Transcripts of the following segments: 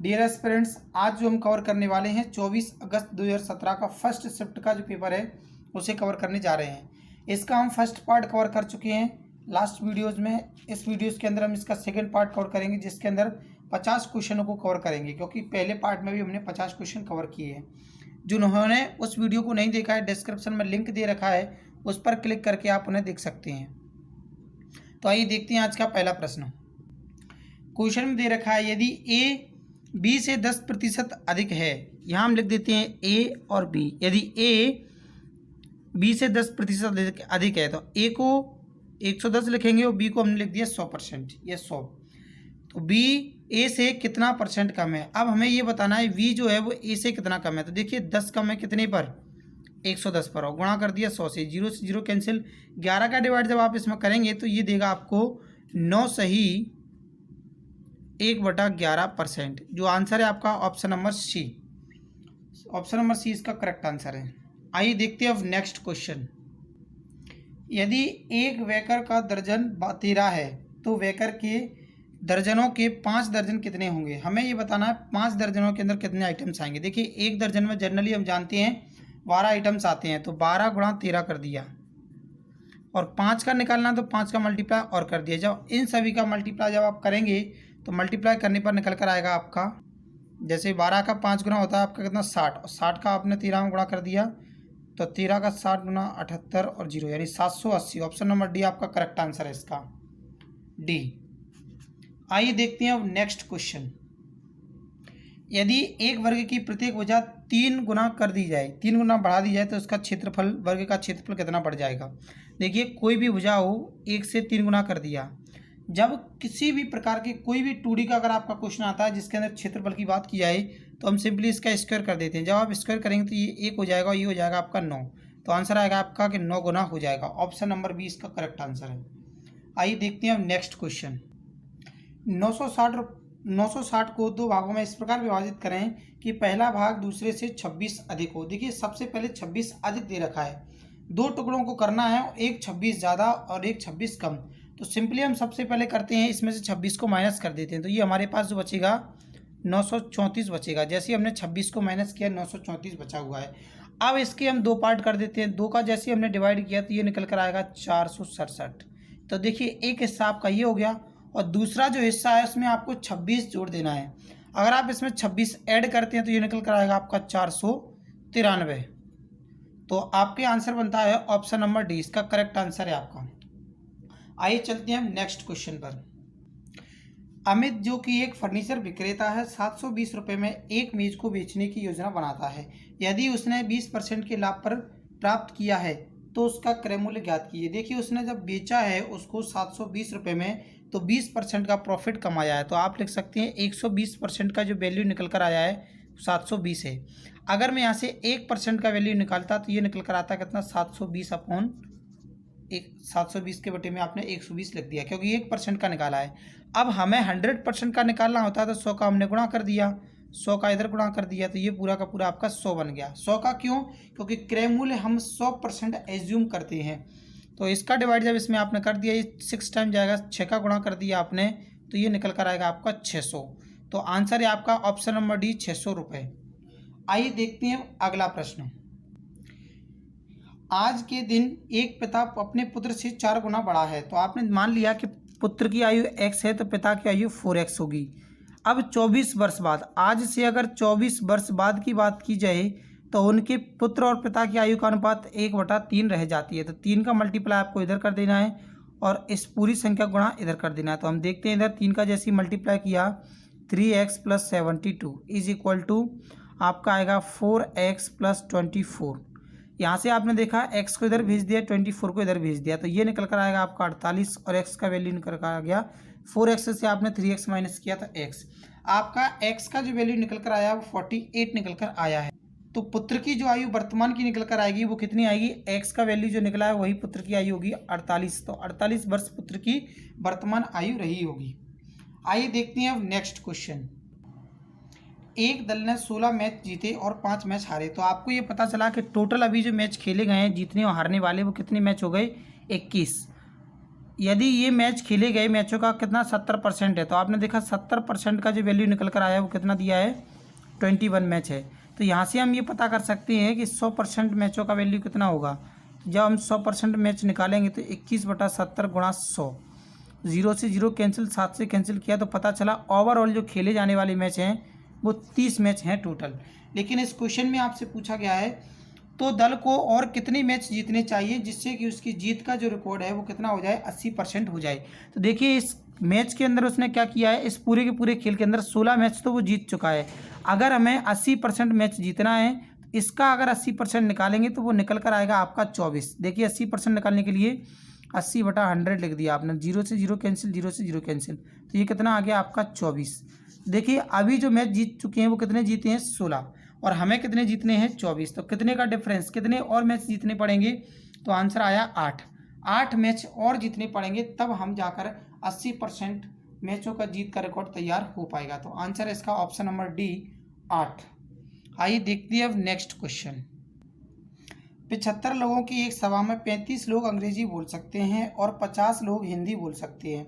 Dear aspirants, आज जो हम कवर करने वाले हैं 24 अगस्त 2017 का फर्स्ट शिफ्ट का जो पेपर है उसे कवर करने जा रहे हैं। इसका हम फर्स्ट पार्ट कवर कर चुके हैं लास्ट वीडियोज़ में। इस वीडियोज़ के अंदर हम इसका सेकंड पार्ट कवर करेंगे, जिसके अंदर 50 क्वेश्चनों को कवर करेंगे, क्योंकि पहले पार्ट में भी हमने 50 क्वेश्चन कवर किए हैं। जिन्होंने उस वीडियो को नहीं देखा है, डिस्क्रिप्शन में लिंक दे रखा है, उस पर क्लिक करके आप उन्हें देख सकते हैं। तो आइए देखते हैं आज का पहला प्रश्न। क्वेश्चन में दे रखा है, यदि ए बी से 10% अधिक है, यहाँ हम लिख देते हैं ए और बी। यदि ए बी से 10% अधिक है तो ए को 110 लिखेंगे और बी को हमने लिख दिया 100%, ये 100। तो बी ए से कितना परसेंट कम है। अब हमें ये बताना है बी जो है वो ए से कितना कम है। तो देखिए 10 कम है कितने पर, 110 पर, और गुणा कर दिया 100 से। 0 से 0 कैंसिल, 11 का डिवाइड जब आप इसमें करेंगे तो ये देगा आपको 9 सही 1/11%। जो आंसर है आपका option number C. Option number C इसका करेक्ट आंसर है। आइए देखते हैं अब नेक्स्ट क्वेश्चन। यदि एक वेकर का दर्जन 13 है तो वेकर के दर्जनों के 5 दर्जन कितने होंगे। हमें ये बताना है 5 दर्जनों के अंदर कितने आइटम्स आएंगे। देखिए एक दर्जन में जनरली हम जानते हैं 12 आइटम्स आते हैं, तो 12 गुणा 13 कर दिया, और 5 का निकालना तो 5 का मल्टीप्लाई और कर दिया। जब इन सभी का मल्टीप्लाई जब आप करेंगे तो मल्टीप्लाई करने पर निकल कर आएगा आपका, जैसे 12 का 5 गुना होता है आपका कितना 60, और 60 का आपने 13 में गुणा कर दिया तो 13 का 60 गुना 78 और 0 यानी 780। ऑप्शन नंबर डी आपका करेक्ट आंसर है इसका, डी। आइए देखते हैं अब नेक्स्ट क्वेश्चन। यदि एक वर्ग की प्रत्येक भुजा 3 गुना कर दी जाए, 3 गुना बढ़ा दी जाए, तो उसका क्षेत्रफल, वर्ग का क्षेत्रफल कितना बढ़ जाएगा। देखिए कोई भी भुजा हो 1 से 3 गुना कर दिया, जब किसी भी प्रकार के कोई भी 2D का अगर आपका क्वेश्चन आता है जिसके अंदर क्षेत्रफल की बात की जाए तो हम सिंपली इसका स्क्वायर कर देते हैं। जब आप स्क्वायर करेंगे तो ये 1 हो जाएगा और ये हो जाएगा आपका 9। तो आंसर आएगा आपका कि 9 गुना हो जाएगा। ऑप्शन नंबर बी इसका करेक्ट आंसर है। आइए देखते हैं अब नेक्स्ट क्वेश्चन। 960 को 2 भागों में इस प्रकार विभाजित करें कि पहला भाग दूसरे से 26 अधिक हो। देखिए सबसे पहले 26 अधिक दे रखा है, 2 टुकड़ों को करना है, एक 26 ज़्यादा और एक 26 कम। तो सिंपली हम सबसे पहले करते हैं, इसमें से 26 को माइनस कर देते हैं, तो ये हमारे पास जो बचेगा 934 बचेगा। जैसे ही हमने 26 को माइनस किया 934 बचा हुआ है। अब इसके हम 2 पार्ट कर देते हैं। 2 का जैसे हमने डिवाइड किया तो ये निकल कर आएगा 467। तो देखिए एक हिस्सा आपका ये हो गया, और दूसरा जो हिस्सा है उसमें आपको 26 जोड़ देना है। अगर आप इसमें 26 ऐड करते हैं तो ये निकल कर आएगा आपका 493। तो आपके आंसर बनता है ऑप्शन नंबर डी, इसका करेक्ट आंसर है आपका। आइए चलते हैं हम नेक्स्ट क्वेश्चन पर। अमित जो कि एक फर्नीचर विक्रेता है, 720 रुपये में एक मेज को बेचने की योजना बनाता है। यदि उसने 20% के लाभ पर प्राप्त किया है तो उसका क्रय मूल्य ज्ञात कीजिए। देखिए उसने जब बेचा है उसको 720 रुपये में, तो 20% का प्रॉफिट कमाया है। तो आप लिख सकते हैं 120% का जो वैल्यू निकल कर आया है 720 है। अगर मैं यहाँ से 1% का वैल्यू निकालता तो ये निकल कर आता कितना, 720 अपॉन 720 के बटे में आपने 120 लिख दिया, क्योंकि 1% का निकाला है। अब हमें 100% का निकालना होता है तो 100 का हमने गुणा कर दिया, 100 का इधर गुणा कर दिया, तो ये पूरा का पूरा आपका 100 बन गया। 100 का क्यों, क्योंकि क्रय मूल्य हम 100% एज्यूम करते हैं। तो इसका डिवाइड जब इसमें आपने कर दिया, ये 6 टाइम जाएगा, 6 का गुणा कर दिया आपने, तो ये निकल कर आएगा आपका 600। तो आंसर है आपका ऑप्शन नंबर डी, 600 रुपये। आइए देखते हैं अगला प्रश्न। आज के दिन एक पिता अपने पुत्र से 4 गुना बड़ा है। तो आपने मान लिया कि पुत्र की आयु x है तो पिता की आयु 4x होगी। अब 24 वर्ष बाद, आज से अगर 24 वर्ष बाद की बात की जाए तो उनके पुत्र और पिता की आयु का अनुपात 1/3 रह जाती है। तो 3 का मल्टीप्लाई आपको इधर कर देना है और इस पूरी संख्या गुणा इधर कर देना है। तो हम देखते हैं इधर 3 का जैसे ही मल्टीप्लाई किया 3x + 72 इज इक्वल टू आपका आएगा 4x + 24। यहाँ से आपने देखा x को इधर भेज दिया, 24 को इधर भेज दिया, तो ये निकल कर आएगा आपका 48, और x का वैल्यू निकल कर आ गया 4x से आपने 3x माइनस किया था x। आपका x का जो वैल्यू निकल कर आया वो 48 निकल कर आया है। तो पुत्र की जो आयु वर्तमान की निकल कर आएगी वो कितनी आएगी, x का वैल्यू जो निकला है वही पुत्र की आयु होगी 48। तो 48 वर्ष पुत्र की वर्तमान आयु रही होगी। आइए देखते हैं अब नेक्स्ट क्वेश्चन। एक दल ने 16 मैच जीते और 5 मैच हारे। तो आपको ये पता चला कि टोटल अभी जो मैच खेले गए हैं जीतने और हारने वाले वो कितने मैच हो गए, 21। यदि ये मैच खेले गए मैचों का कितना 70% है, तो आपने देखा 70% का जो वैल्यू निकल कर आया वो कितना दिया है 21 मैच है। तो यहाँ से हम ये पता कर सकते हैं कि 100% मैचों का वैल्यू कितना होगा। जब हम 100% मैच निकालेंगे तो 21/70 गुणा 100, 0 से 0 कैंसिल, 7 से कैंसिल किया तो पता चला ओवरऑल जो खेले जाने वाले मैच हैं वो 30 मैच हैं टोटल। लेकिन इस क्वेश्चन में आपसे पूछा गया है तो दल को और कितने मैच जीतने चाहिए जिससे कि उसकी जीत का जो रिकॉर्ड है वो कितना हो जाए 80% हो जाए। तो देखिए इस मैच के अंदर उसने क्या किया है, इस पूरे के पूरे खेल के अंदर 16 मैच तो वो जीत चुका है। अगर हमें 80% मैच जीतना है, इसका अगर 80% निकालेंगे तो वो निकल कर आएगा आपका 24। देखिए 80% निकालने के लिए 80/100 लिख दिया आपने, 0 से 0 कैंसिल, 0 से 0 कैंसिल, तो ये कितना आ गया आपका 24। देखिए अभी जो मैच जीत चुके हैं वो कितने जीते हैं 16, और हमें कितने जीतने हैं 24। तो कितने का डिफरेंस, कितने और मैच जीतने पड़ेंगे, तो आंसर आया 8 मैच और जीतने पड़ेंगे, तब हम जाकर 80% मैचों का जीत का रिकॉर्ड तैयार हो पाएगा। तो आंसर है इसका ऑप्शन नंबर डी 8। आइए देखते हैं अब नेक्स्ट क्वेश्चन। 75 लोगों की एक सभा में 35 लोग अंग्रेजी बोल सकते हैं और 50 लोग हिंदी बोल सकते हैं।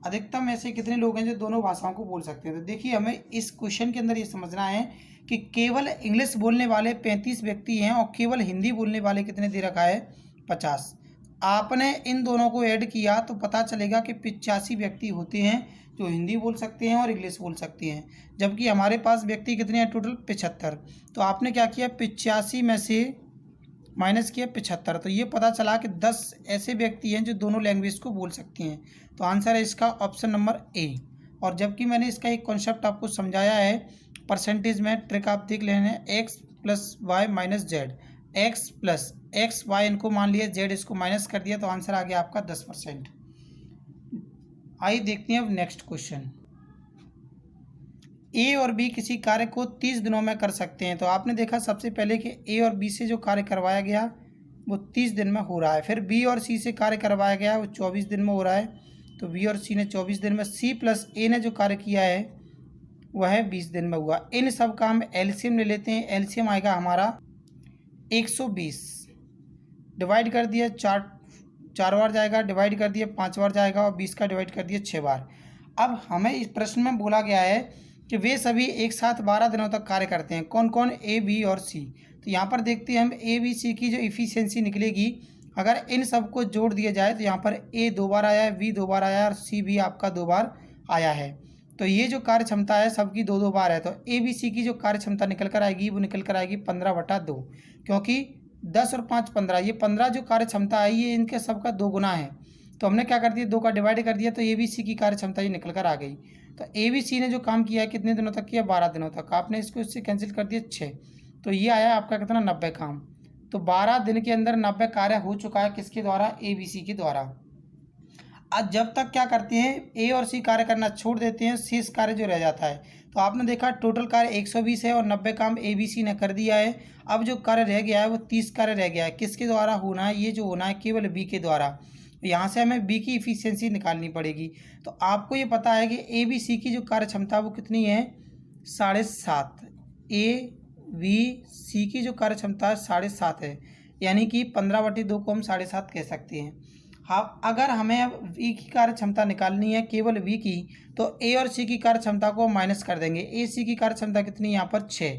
अधिकतम ऐसे कितने लोग हैं जो दोनों भाषाओं को बोल सकते हैं। तो देखिए हमें इस क्वेश्चन के अंदर ये समझना है कि केवल इंग्लिश बोलने वाले 35 व्यक्ति हैं और केवल हिंदी बोलने वाले कितने दे रखा है 50। आपने इन दोनों को ऐड किया तो पता चलेगा कि 85 व्यक्ति होते हैं जो हिंदी बोल सकते हैं और इंग्लिश बोल सकते हैं, जबकि हमारे पास व्यक्ति कितने हैं टोटल 75। तो आपने क्या किया 85 में से माइनस किया 75, तो ये पता चला कि 10 ऐसे व्यक्ति हैं जो दोनों लैंग्वेज को बोल सकते हैं। तो आंसर है इसका ऑप्शन नंबर ए। और जबकि मैंने इसका एक कॉन्सेप्ट आपको समझाया है परसेंटेज में, ट्रिक आप देख लेना, x + y - z, x + x y इनको मान लिया, z इसको माइनस कर दिया, तो आंसर आ गया आपका 10%। आइए देखते हैं अब नेक्स्ट क्वेश्चन। ए और बी किसी कार्य को 30 दिनों में कर सकते हैं। तो आपने देखा सबसे पहले कि ए और बी से जो कार्य करवाया गया वो 30 दिन में हो रहा है, फिर बी और सी से कार्य करवाया गया वो 24 दिन में हो रहा है, तो बी और सी ने 24 दिन में, सी + ए ने जो कार्य किया है वह 20 दिन में हुआ। इन सब का हम एलसीएम ले लेते हैं। एलसीएम आएगा हमारा 120, डिवाइड कर दिया 4 बार जाएगा, डिवाइड कर दिया 5 बार जाएगा, और 20 का डिवाइड कर दिया 6 बार। अब हमें इस प्रश्न में बोला गया है कि वे सभी एक साथ 12 दिनों तक कार्य करते हैं। कौन कौन, ए बी और सी। तो यहाँ पर देखते हैं हम ए बी सी की जो इफ़िशियंसी निकलेगी, अगर इन सब को जोड़ दिया जाए तो यहाँ पर ए 2 बार आया है, बी 2 बार आया है और सी भी आपका 2 बार आया है। तो ये जो कार्य क्षमता है सबकी 2-2 बार है। तो ए बी सी की जो कार्य क्षमता निकल कर आएगी वो निकल कर आएगी 15/2, क्योंकि 10 और 5 15, ये 15 जो कार्य क्षमता है ये इनके सबका 2 गुना है। तो हमने क्या कर दिया 2 का डिवाइड कर दिया, तो ए बी सी की कार्य क्षमता ये निकल कर आ गई। तो ए बी सी ने जो काम किया है कितने दिनों तक किया, 12 दिनों तक। आपने इसको इससे कैंसिल कर दिया 6, तो ये आया आपका कितना 90 काम। तो 12 दिन के अंदर 90 कार्य हो चुका है किसके द्वारा, ए बी सी के द्वारा। आज जब तक क्या करते हैं ए और सी कार्य करना छोड़ देते हैं, शेष कार्य जो रह जाता है। तो आपने देखा टोटल कार्य 120 है और 90 काम ए बी सी ने कर दिया है। अब जो कार्य रह गया है वो 30 कार्य रह गया है, किसके द्वारा होना है, ये जो होना है केवल बी के द्वारा। यहाँ से हमें बी की इफ़िशियंसी निकालनी पड़ेगी। तो आपको ये पता है कि ए बी सी की जो कार्य क्षमता वो कितनी है 7.5, ए बी सी की जो कार्य क्षमता है 7.5 है, यानी कि 15/2 को हम 7.5 कह सकते हैं। हाँ, अगर हमें अब वी की कार्य क्षमता निकालनी है केवल वी की, तो ए और सी की कार्य क्षमता को माइनस कर देंगे। ए सी की कार्य क्षमता कितनी यहाँ पर 6,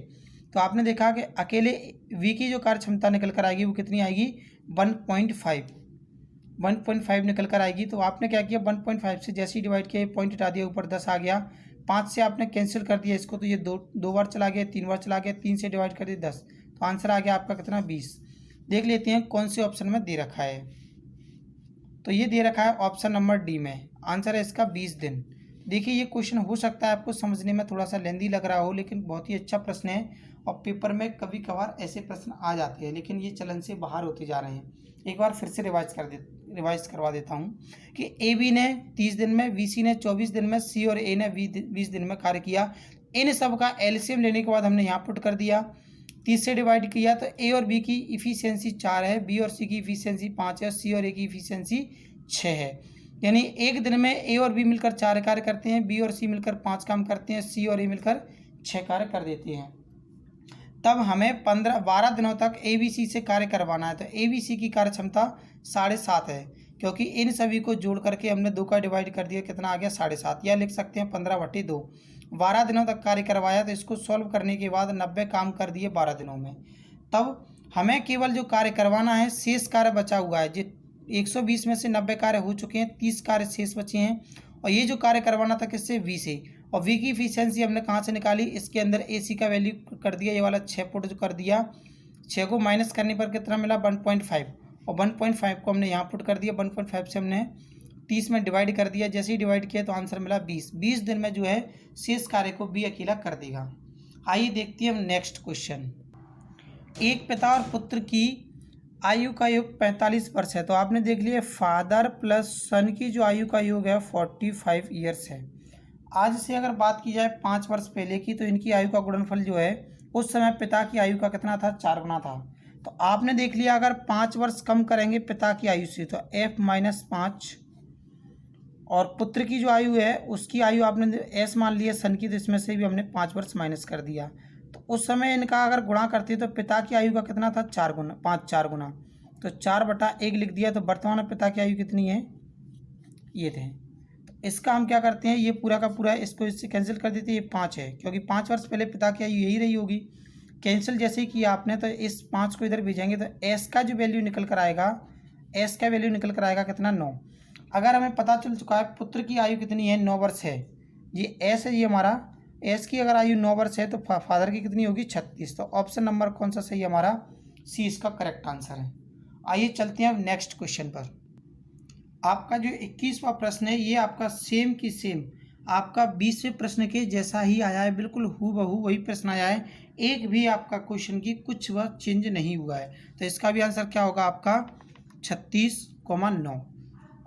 तो आपने देखा कि अकेले वी की जो कार्य क्षमता निकल कर आएगी वो कितनी आएगी 1.5 निकल कर आएगी। तो आपने क्या किया 1.5 से जैसे ही डिवाइड किया पॉइंट हटा दिया, ऊपर 10 आ गया, 5 से आपने कैंसिल कर दिया इसको, तो ये दो बार चला गया, 3 बार चला गया, 3 से डिवाइड कर दिया 10, तो आंसर आ गया आपका कितना 20। देख लेते हैं कौन से ऑप्शन में दे रखा है। तो ये दे रखा है ऑप्शन नंबर डी में, आंसर है इसका 20 दिन। देखिए ये क्वेश्चन हो सकता है आपको समझने में थोड़ा सा लेंदी लग रहा हो, लेकिन बहुत ही अच्छा प्रश्न है और पेपर में कभी कभार ऐसे प्रश्न आ जाते हैं, लेकिन ये चलन से बाहर होते जा रहे हैं। एक बार फिर से रिवाइज करवा देता हूँ कि ए बी ने 30 दिन में, बी सी ने 24 दिन में, सी और ए ने 20 दिन में कार्य किया। इन सब का एलसीएम लेने के बाद हमने यहाँ पुट कर दिया, 30 से डिवाइड किया, तो ए और बी की इफ़िशियंसी 4 है, बी और सी की इफ़िशियंसी 5 है, सी और ए की इफ़िशियंसी 6 है। यानी एक दिन में ए और बी मिलकर 4 कार्य करते हैं, बी और सी मिलकर 5 काम करते हैं, सी और ए मिलकर 6 कार्य कर देते हैं। तब हमें 12 दिनों तक ए बी सी से कार्य करवाना है। तो ए बी सी की कार्य क्षमता 7.5 है, क्योंकि इन सभी को जोड़ करके हमने 2 का डिवाइड कर दिया, कितना आ गया 7.5, या लिख सकते हैं 15/2। 12 दिनों तक कार्य करवाया, तो इसको सॉल्व करने के बाद 90 काम कर दिए 12 दिनों में। तब हमें केवल जो कार्य करवाना है, शेष कार्य बचा हुआ है, जो 120 में से 90 कार्य हो चुके हैं, 30 कार्य शेष बचे हैं, और ये जो कार्य करवाना था किससे, वी से। और वी की इफिशियंसी हमने कहाँ से निकाली, इसके अंदर AC का वैल्यू कर दिया, ये वाला 6 फुट जो कर दिया, 6 को माइनस करने पर कितना मिला 1.5, और 1.5 को हमने यहाँ पुट कर दिया, 1.5 से हमने 30 में डिवाइड कर दिया। जैसे ही डिवाइड किया तो आंसर मिला 20। 20 दिन में जो है शेष कार्य को बी अकेला कर देगा। आइए देखते हैं हम नेक्स्ट क्वेश्चन। एक पिता और पुत्र की आयु का योग 45 वर्ष है। तो आपने देख लिया फादर प्लस सन की जो आयु का योग है 45 ईयर्स है। आज से अगर बात की जाए 5 वर्ष पहले की, तो इनकी आयु का गुणनफल जो है उस समय पिता की आयु का कितना था, 4 गुना था। तो आपने देख लिया अगर 5 वर्ष कम करेंगे पिता की आयु से, तो f-5, और पुत्र की जो आयु है उसकी आयु आपने s मान लिया सन की, तो इसमें से भी हमने 5 वर्ष माइनस कर दिया। तो उस समय इनका अगर गुणा करते तो पिता की आयु का कितना था, 4 गुना, 4 गुना, तो 4/1 लिख दिया। तो वर्तमान में पिता की आयु कितनी है, ये थे। तो इसका हम क्या करते हैं, ये पूरा का पूरा इसको इससे कैंसिल कर देते हैं, ये 5 है, क्योंकि 5 वर्ष पहले पिता की आयु यही रही होगी। कैंसिल जैसे ही किया आपने, तो इस 5 को इधर भेजेंगे, तो एस का जो वैल्यू निकल कर आएगा, एस का वैल्यू निकल कर आएगा कितना, 9। अगर हमें पता चल चुका है पुत्र की आयु कितनी है, 9 वर्ष है, ये एस है, ये हमारा एस की अगर आयु 9 वर्ष है, तो फादर की कितनी होगी, 36। तो ऑप्शन नंबर कौन सा सही है हमारा, सी इसका करेक्ट आंसर है। आइए चलते हैं अब नेक्स्ट क्वेश्चन पर। आपका जो 21वां प्रश्न है, ये आपका सेम की सेम आपका 20वें प्रश्न के जैसा ही आया है, बिल्कुल हूबहू वही प्रश्न आया है, एक भी आपका क्वेश्चन की कुछ वह चेंज नहीं हुआ है। तो इसका भी आंसर क्या होगा आपका 36,9।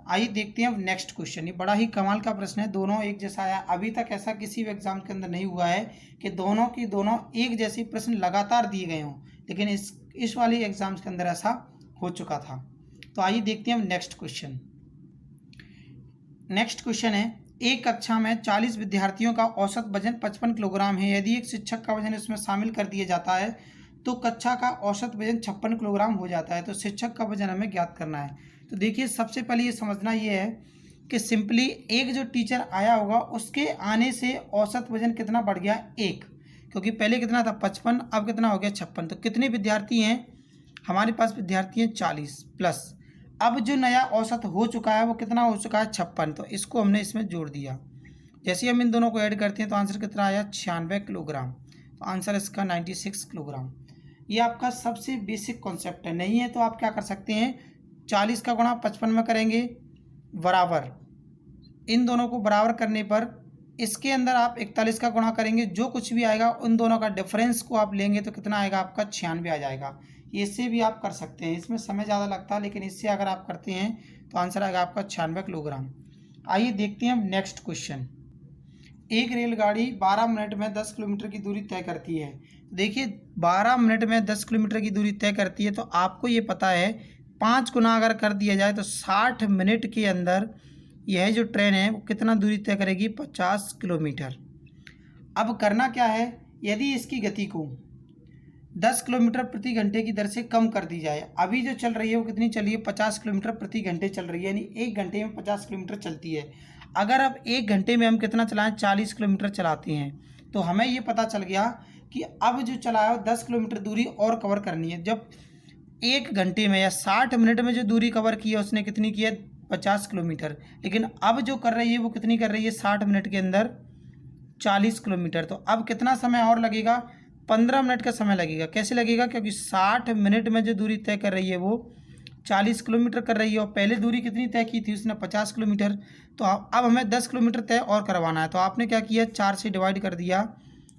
आइए देखते हैं अब नेक्स्ट क्वेश्चन। ये बड़ा ही कमाल का प्रश्न है, दोनों एक जैसा आया। अभी तक ऐसा किसी भी एग्जाम के अंदर नहीं हुआ है कि दोनों की दोनों एक जैसी प्रश्न लगातार दिए गए हों, लेकिन इस वाले एग्जाम्स के अंदर ऐसा हो चुका था। तो आइए देखते हैं अब नेक्स्ट क्वेश्चन। नेक्स्ट क्वेश्चन है, एक कक्षा में 40 विद्यार्थियों का औसत वजन 55 किलोग्राम है। यदि एक शिक्षक का वजन इसमें शामिल कर दिया जाता है तो कक्षा का औसत वजन 56 किलोग्राम हो जाता है। तो शिक्षक का वजन हमें ज्ञात करना है। तो देखिए सबसे पहले ये समझना ये है कि सिंपली एक जो टीचर आया होगा उसके आने से औसत वजन कितना बढ़ गया, 1, क्योंकि पहले कितना था 55, अब कितना हो गया 56। तो कितने विद्यार्थी हैं हमारे पास, विद्यार्थी हैं 40 प्लस अब जो नया औसत हो चुका है वो कितना हो चुका है, 56। तो इसको हमने इसमें जोड़ दिया। जैसे हम इन दोनों को ऐड करते हैं तो आंसर कितना आया, 96 किलोग्राम। तो आंसर इसका 96 किलोग्राम। ये आपका सबसे बेसिक कॉन्सेप्ट है। नहीं है तो आप क्या कर सकते हैं, 40 का गुणा 55 में करेंगे, बराबर इन दोनों को बराबर करने पर इसके अंदर आप 41 का गुणा करेंगे, जो कुछ भी आएगा उन दोनों का डिफरेंस को आप लेंगे तो कितना आएगा आपका 96 आ जाएगा। इससे भी आप कर सकते हैं, इसमें समय ज़्यादा लगता है, लेकिन इससे अगर आप करते हैं तो आंसर आएगा आपका 96 किलोग्राम। आइए देखते हैं नेक्स्ट क्वेश्चन। एक रेलगाड़ी 12 मिनट में 10 किलोमीटर की दूरी तय करती है। देखिए 12 मिनट में 10 किलोमीटर की दूरी तय करती है, तो आपको ये पता है 5 गुना अगर कर दिया जाए तो 60 मिनट के अंदर यह जो ट्रेन है वो कितना दूरी तय करेगी, 50 किलोमीटर। अब करना क्या है, यदि इसकी गति को 10 किलोमीटर प्रति घंटे की दर से कम कर दी जाए। अभी जो चल रही है वो कितनी चल रही है, 50 किलोमीटर प्रति घंटे चल रही है, यानी 1 घंटे में 50 किलोमीटर चलती है। अगर अब 1 घंटे में हम कितना चलाएं, 40 किलोमीटर चलाते हैं, तो हमें ये पता चल गया कि अब जो चला है 10 किलोमीटर दूरी और कवर करनी है। जब 1 घंटे में या 60 मिनट में जो दूरी कवर की है उसने कितनी की है, 50 किलोमीटर, लेकिन अब जो कर रही है वो कितनी कर रही है, 60 मिनट के अंदर 40 किलोमीटर। तो अब कितना समय और लगेगा, 15 मिनट का समय लगेगा। कैसे लगेगा, क्योंकि 60 मिनट में जो दूरी तय कर रही है वो 40 किलोमीटर कर रही है, और पहले दूरी कितनी तय की थी उसने, 50 किलोमीटर। तो अब हमें 10 किलोमीटर तय और करवाना है। तो आपने क्या किया, 4 से डिवाइड कर दिया,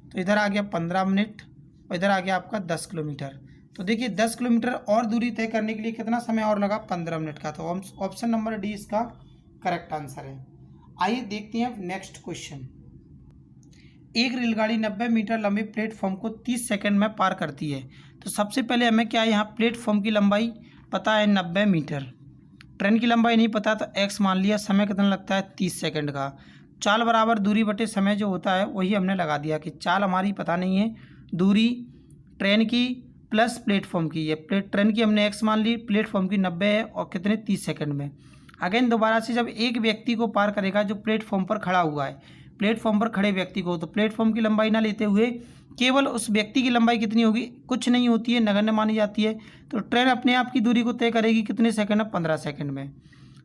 तो इधर आ गया 15 मिनट और इधर आ गया आपका 10 किलोमीटर। तो देखिए 10 किलोमीटर और दूरी तय करने के लिए कितना समय और लगा, 15 मिनट का। तो ऑप्शन नंबर डी इसका करेक्ट आंसर है। आइए देखते हैं नेक्स्ट क्वेश्चन। एक रेलगाड़ी 90 मीटर लंबे प्लेटफॉर्म को 30 सेकंड में पार करती है। तो सबसे पहले हमें क्या है, यहाँ प्लेटफॉर्म की लंबाई पता है 90 मीटर, ट्रेन की लंबाई नहीं पता तो x मान लिया, समय कितना लगता है 30 सेकंड का। चाल बराबर दूरी बटे समय जो होता है वही हमने लगा दिया कि चाल हमारी पता नहीं है, दूरी ट्रेन की प्लस प्लेटफॉर्म की, ये ट्रेन की हमने x मान ली, प्लेटफॉर्म की 90 है और कितने 30 सेकंड में। अगेन दोबारा से जब एक व्यक्ति को पार करेगा जो प्लेटफॉर्म पर खड़ा हुआ है, प्लेटफॉर्म पर खड़े व्यक्ति को, तो प्लेटफॉर्म की लंबाई ना लेते हुए केवल उस व्यक्ति की लंबाई कितनी होगी, कुछ नहीं होती है, नगण्य मानी जाती है। तो ट्रेन अपने आप की दूरी को तय करेगी कितने सेकंड में, 15 सेकंड में।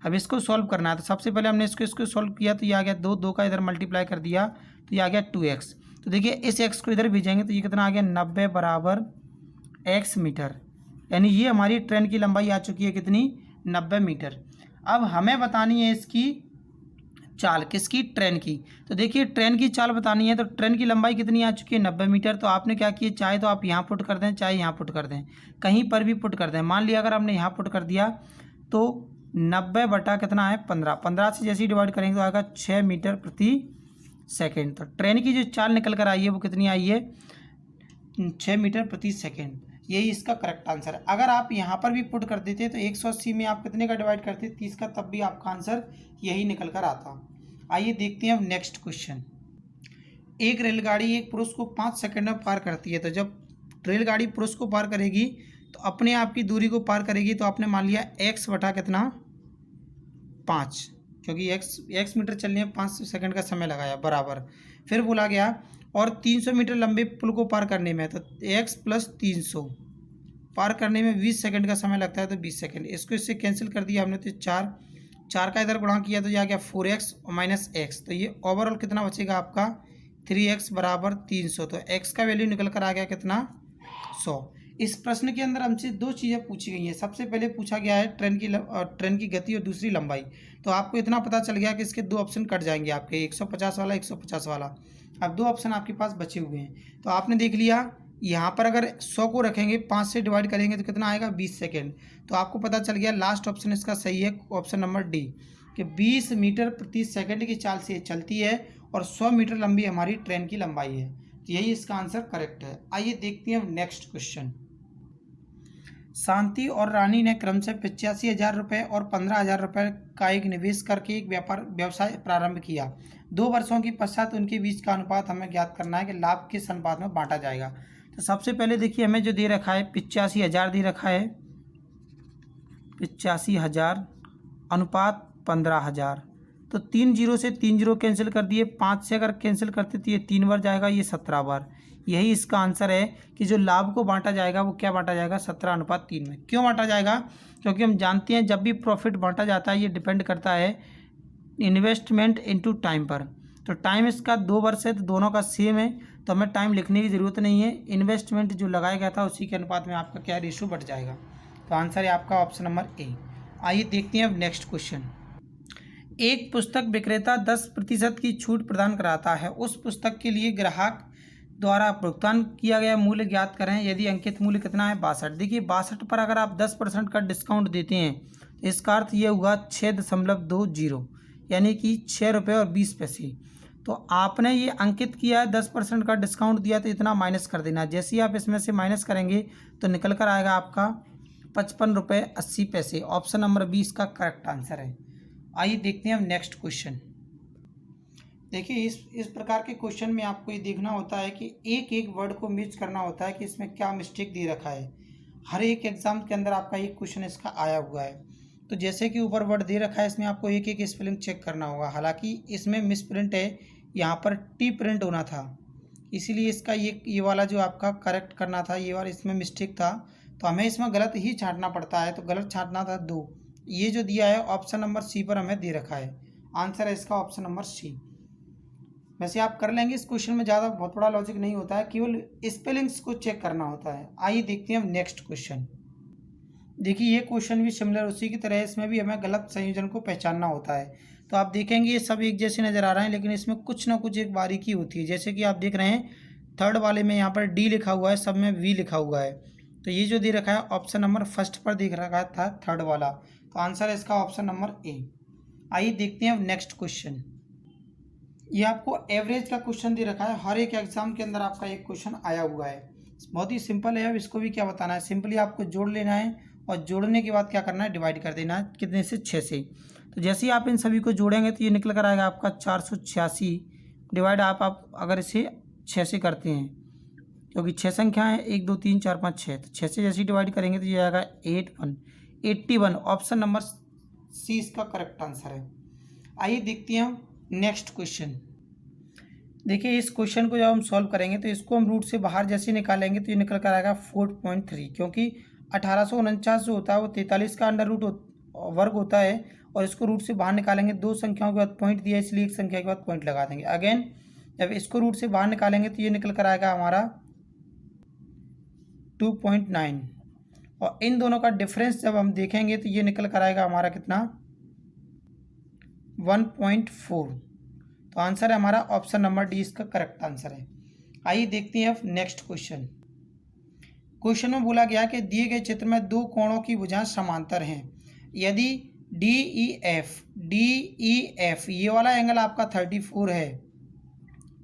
अब इसको सॉल्व करना है, तो सबसे पहले हमने इसको सॉल्व किया, तो ये आ गया 2 का इधर मल्टीप्लाई कर दिया तो ये आ गया 2x। तो देखिए इस x को इधर भेजेंगे तो ये कितना आ गया 90 बराबर x मीटर, यानी ये हमारी ट्रेन की लंबाई आ चुकी है कितनी, 90 मीटर। अब हमें बतानी है इसकी चाल, किसकी, ट्रेन की। तो देखिए ट्रेन की चाल बतानी है, तो ट्रेन की लंबाई कितनी आ चुकी है 90 मीटर। तो आपने क्या किया, चाहे तो आप यहाँ पुट कर दें, चाहे यहाँ पुट कर दें, कहीं पर भी पुट कर दें। मान लिया अगर हमने यहाँ पुट कर दिया तो 90 बटा कितना है 15, 15 से जैसे ही डिवाइड करेंगे तो आएगा 6 मीटर प्रति सेकेंड। तो ट्रेन की जो चाल निकल कर आई है वो कितनी आई है, 6 मीटर प्रति सेकेंड। यही इसका करेक्ट आंसर है। अगर आप यहाँ पर भी पुट कर देते तो 180 में आप कितने का डिवाइड करते, 30 का, तब भी आपका आंसर यही निकल कर आता। आइए देखते हैं अब नेक्स्ट क्वेश्चन। एक रेलगाड़ी एक पुरुष को 5 सेकंड में पार करती है। तो जब रेलगाड़ी पुरुष को पार करेगी तो अपने आप की दूरी को पार करेगी, तो आपने मान लिया x बटा कितना 5, क्योंकि x मीटर चलने में 5 सेकंड का समय लगाया बराबर। फिर बोला गया और 300 मीटर लंबे पुल को पार करने में, तो x प्लस 300 पार करने में 20 सेकंड का समय लगता है, तो 20 सेकंड। इसको इससे कैंसिल कर दिया हमने, तो 4 का इधर गुणा किया तो ये आ गया 4x और माइनस x, तो ये ओवरऑल कितना बचेगा आपका 3x बराबर 300। तो x का वैल्यू निकल कर आ गया कितना 100। इस प्रश्न के अंदर हमसे 2 चीज़ें पूछी गई हैं। सबसे पहले पूछा गया है ट्रेन की गति और दूसरी लंबाई। तो आपको इतना पता चल गया कि इसके 2 ऑप्शन कट जाएंगे आपके, 150 वाला 150 वाला। अब 2 ऑप्शन आपके पास बचे हुए हैं। तो आपने देख लिया यहाँ पर अगर 100 को रखेंगे 5 से डिवाइड करेंगे तो कितना आएगा 20 सेकेंड। तो आपको पता चल गया लास्ट ऑप्शन इसका सही है, ऑप्शन नंबर डी, कि 20 मीटर प्रति सेकंड की चाल से चलती है और 100 मीटर लंबी हमारी ट्रेन की लंबाई है। तो यही इसका आंसर करेक्ट है। आइए देखते हैं नेक्स्ट क्वेश्चन। शांति और रानी ने क्रमशः 85,000 रुपये और 15,000 रुपये का एक निवेश करके एक व्यवसाय प्रारंभ किया। 2 वर्षों के पश्चात उनके बीच का अनुपात हमें ज्ञात करना है कि लाभ किस अनुपात में बांटा जाएगा। तो सबसे पहले देखिए हमें जो दे रखा है 85,000 दे रखा है, 85,000 अनुपात 15,000। तो 3 जीरो से 3 जीरो कैंसिल कर दिए, 5 से अगर कैंसिल करते तो ये 3 बार जाएगा, ये 17 बार। यही इसका आंसर है कि जो लाभ को बांटा जाएगा वो क्या बांटा जाएगा 17:3 में। क्यों बांटा जाएगा, क्योंकि हम जानते हैं जब भी प्रॉफिट बांटा जाता है ये डिपेंड करता है इन्वेस्टमेंट इनटू टाइम पर। तो टाइम इसका 2 वर्ष है तो दोनों का सेम है, तो हमें टाइम लिखने की ज़रूरत नहीं है। इन्वेस्टमेंट जो लगाया गया था उसी के अनुपात में आपका क्या रेशो बढ़ जाएगा। तो आंसर है आपका ऑप्शन नंबर ए। आइए देखते हैं अब नेक्स्ट क्वेश्चन। एक पुस्तक विक्रेता 10% की छूट प्रदान कराता है। उस पुस्तक के लिए ग्राहक द्वारा भुगतान किया गया मूल्य ज्ञात करें। यदि अंकित मूल्य कितना है 62। देखिए 62 पर अगर आप 10% का डिस्काउंट देते हैं तो इसका अर्थ ये हुआ 6.20, यानी कि 6 रुपये और 20 पैसे। तो आपने ये अंकित किया है 10% का डिस्काउंट दिया, तो इतना माइनस कर देना। जैसे ही आप इसमें से माइनस करेंगे तो निकल कर आएगा आपका 55 रुपये 80 पैसे। ऑप्शन नंबर 20 का करेक्ट आंसर है। आइए देखते हैं अब नेक्स्ट क्वेश्चन। देखिए इस प्रकार के क्वेश्चन में आपको ये देखना होता है कि एक एक वर्ड को मैच करना होता है कि इसमें क्या मिस्टेक दे रखा है। हर एक एग्जाम के अंदर आपका एक क्वेश्चन इसका आया हुआ है। तो जैसे कि ऊपर वर्ड दे रखा है इसमें आपको एक एक स्पेलिंग चेक करना होगा। हालांकि इसमें मिस प्रिंट है, यहाँ पर टी प्रिंट होना था, इसीलिए इसका ये वाला जो आपका करेक्ट करना था, ये वाला इसमें मिस्टेक था, तो हमें इसमें गलत ही छांटना पड़ता है। तो गलत छांटना था 2। ये जो दिया है ऑप्शन नंबर सी पर हमें दे रखा है। आंसर है इसका ऑप्शन नंबर सी। वैसे आप कर लेंगे, इस क्वेश्चन में ज़्यादा बहुत बड़ा लॉजिक नहीं होता है, केवल स्पेलिंग्स को चेक करना होता है। आइए देखते हैं अब नेक्स्ट क्वेश्चन। देखिए ये क्वेश्चन भी सिमिलर उसी की तरह है, इसमें भी हमें गलत संयोजन को पहचानना होता है। तो आप देखेंगे ये सब एक जैसे नज़र आ रहे हैं, लेकिन इसमें कुछ ना कुछ एक बारीकी होती है। जैसे कि आप देख रहे हैं थर्ड वाले में यहाँ पर डी लिखा हुआ है, सब में वी लिखा हुआ है। तो ये जो दे रखा है ऑप्शन नंबर फर्स्ट पर दिख रखा था थर्ड वाला, तो आंसर है इसका ऑप्शन नंबर ए। आइए देखते हैं अब नेक्स्ट क्वेश्चन। ये आपको एवरेज का क्वेश्चन दे रखा है। हर एक एग्जाम के अंदर आपका एक क्वेश्चन आया हुआ है, बहुत ही सिंपल है। अब इसको भी क्या बताना है, सिंपली आपको जोड़ लेना है और जोड़ने के बाद क्या करना है, डिवाइड कर देना है कितने से 6 से। तो जैसे ही आप इन सभी को जोड़ेंगे तो ये निकल कर आएगा आपका 486 डिवाइड आप अगर इसे 6 से करते हैं, क्योंकि 6 संख्या है 1 2 3 4 5 6, तो 6 से जैसे ही डिवाइड करेंगे तो ये आएगा 81। ऑप्शन नंबर सी इसका करेक्ट आंसर है। आइए देखते हैं हम नेक्स्ट क्वेश्चन। देखिए इस क्वेश्चन को जब हम सॉल्व करेंगे तो इसको हम रूट से बाहर जैसे निकालेंगे तो ये निकल कर आएगा 4.3, क्योंकि 1849 जो होता है वो 43 का अंडर रूट वर्ग होता है, और इसको रूट से बाहर निकालेंगे, दो संख्याओं के बाद पॉइंट दिया इसलिए एक संख्या के बाद पॉइंट लगा देंगे। अगेन जब इसको रूट से बाहर निकालेंगे तो ये निकल कर आएगा हमारा 2.9, और इन दोनों का डिफरेंस जब हम देखेंगे तो ये निकल कर आएगा हमारा कितना 1.4। तो आंसर है हमारा ऑप्शन नंबर डी इसका करेक्ट आंसर है। आइए देखते हैं अब नेक्स्ट क्वेश्चन। क्वेश्चन में बोला गया कि दिए गए चित्र में दो कोणों की भुजाएं समांतर हैं। यदि डी ई एफ ये वाला एंगल आपका 34 है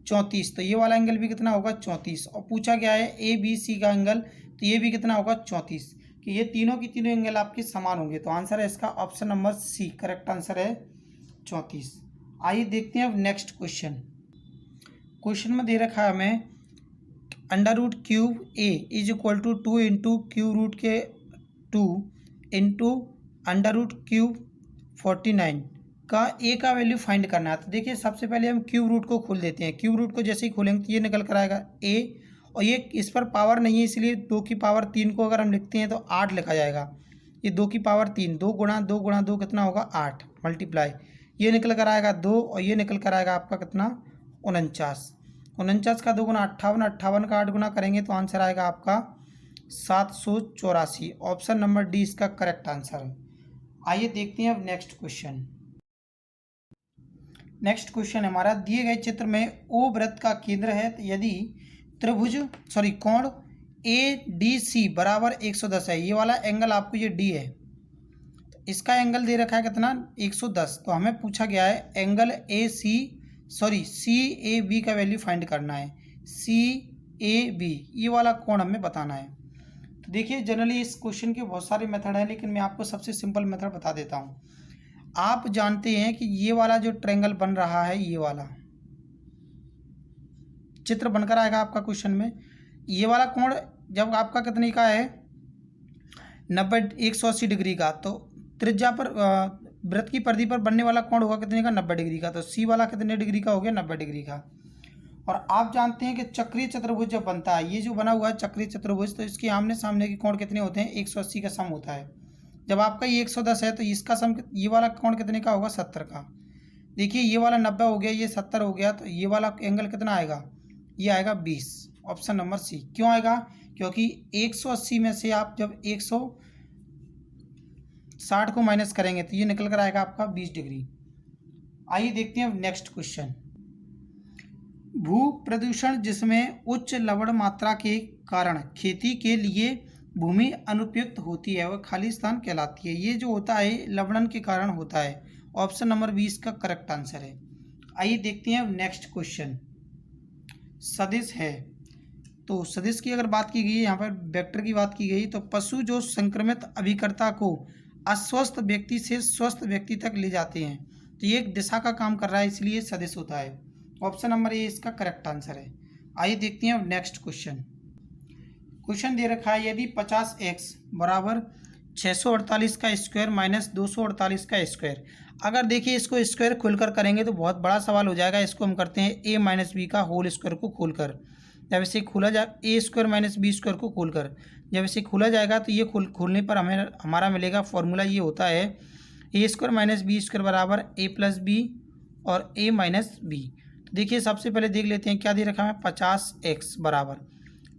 34, तो ये वाला एंगल भी कितना होगा 34, और पूछा गया है ए बी सी का एंगल, तो ये भी कितना होगा 34, कि ये तीनों की तीनों एंगल आपके समान होंगे। तो आंसर है इसका option number C correct answer है 34। आइए देखते हैं अब नेक्स्ट क्वेश्चन। क्वेश्चन में दे रखा है हमें under root cube A is equal to 2 into cube root के 2 इंटू अंडर रूट क्यूब 49 का ए का वैल्यू फाइंड करना है। तो देखिए सबसे पहले हम क्यूब रूट को खोल देते हैं। क्यूब रूट को जैसे ही खोलेंगे तो ये निकल कर आएगा ए, और ये इस पर पावर नहीं है इसलिए 2 की पावर 3 को अगर हम लिखते हैं तो 8 लिखा जाएगा। ये 2 की पावर 3, 2 गुणा 2 गुणा 2 कितना होगा 8 मल्टीप्लाई, ये निकल कर आएगा 2, और ये निकल कर आएगा आपका कितना 49। 49 का 2 गुना 58, 58 का 8 गुना करेंगे तो आंसर आएगा आपका 784। ऑप्शन नंबर डी इसका करेक्ट आंसर है। आइए देखते हैं अब नेक्स्ट क्वेश्चन। नेक्स्ट क्वेश्चन हमारा दिए गए चित्र में ओ वृत्त का केंद्र है। तो यदि कोण ए डी सी बराबर 110 है, ये वाला एंगल आपको ये डी है, तो इसका एंगल दे रखा है कितना 110। तो हमें पूछा गया है एंगल सी ए बी का वैल्यू फाइंड करना है। सी ए बी ये वाला कोण हमें बताना है। तो देखिए जनरली इस क्वेश्चन के बहुत सारे मेथड हैं, लेकिन मैं आपको सबसे सिंपल मेथड बता देता हूँ। आप जानते हैं कि ये वाला जो ट्रायंगल बन रहा है, ये वाला चित्र बनकर आएगा आपका क्वेश्चन में, ये वाला कोण जब आपका कितने का है 180 डिग्री का, तो त्रिज्या पर वृत्त की परिधि पर बनने वाला कोण होगा कितने का 90 डिग्री का। तो सी वाला कितने डिग्री का हो गया 90 डिग्री का। और आप जानते हैं कि चक्रीय चतुर्भुज जब बनता है, ये जो बना हुआ है चक्रीय चतुर्भुज, तो इसके आमने सामने के कोण कितने होते हैं 180 का सम होता है। जब आपका ये 110 है तो इसका सम ये वाला कोण कितने का होगा 70 का। देखिए ये वाला 90 हो गया, ये 70 हो गया, तो ये वाला एंगल कितना आएगा, ये आएगा 20। Option number C. क्यों आएगा, क्योंकि 180 में से आप जब 160 को माइनस करेंगे तो ये निकल कर आएगा आपका 20 डिग्री। आइए देखते हैं नेक्स्ट क्वेश्चन। भू प्रदूषण जिसमें उच्च लवण मात्रा के कारण खेती के लिए भूमि अनुपयुक्त होती है वह खाली स्थान कहलाती है। ये जो होता है लवणन के कारण होता है। ऑप्शन नंबर 20 का करेक्ट आंसर है। आइए देखते हैं नेक्स्ट क्वेश्चन। सदिश है, तो सदिश की अगर बात की गई, यहाँ पर वेक्टर की बात की गई, तो पशु जो संक्रमित अभिकर्ता को अस्वस्थ व्यक्ति से स्वस्थ व्यक्ति तक ले जाते हैं, तो ये एक दिशा का काम कर रहा है, इसलिए सदिश होता है। ऑप्शन नंबर ए इसका करेक्ट आंसर है। आइए देखते हैं नेक्स्ट क्वेश्चन। क्वेश्चन दे रखा है यदि 50x बराबर 648 का स्क्वायर माइनस 248 का स्क्वायर। अगर देखिए इसको स्क्वायर खुलकर करेंगे तो बहुत बड़ा सवाल हो जाएगा। इसको हम करते हैं a माइनस बी का होल स्क्वायर को खोलकर। जब इसे खोला जाए ए स्क्वायर माइनस बी स्क्वायर को खोलकर जब इसे खोला जाएगा तो ये खोलने पर हमें हमारा मिलेगा फॉर्मूला, ये होता है ए स्क्वायर माइनस बी स्क्वायर बराबर ए प्लस बी और ए माइनस बी। तो देखिए सबसे पहले देख लेते हैं क्या दे रखा है 50x बराबर,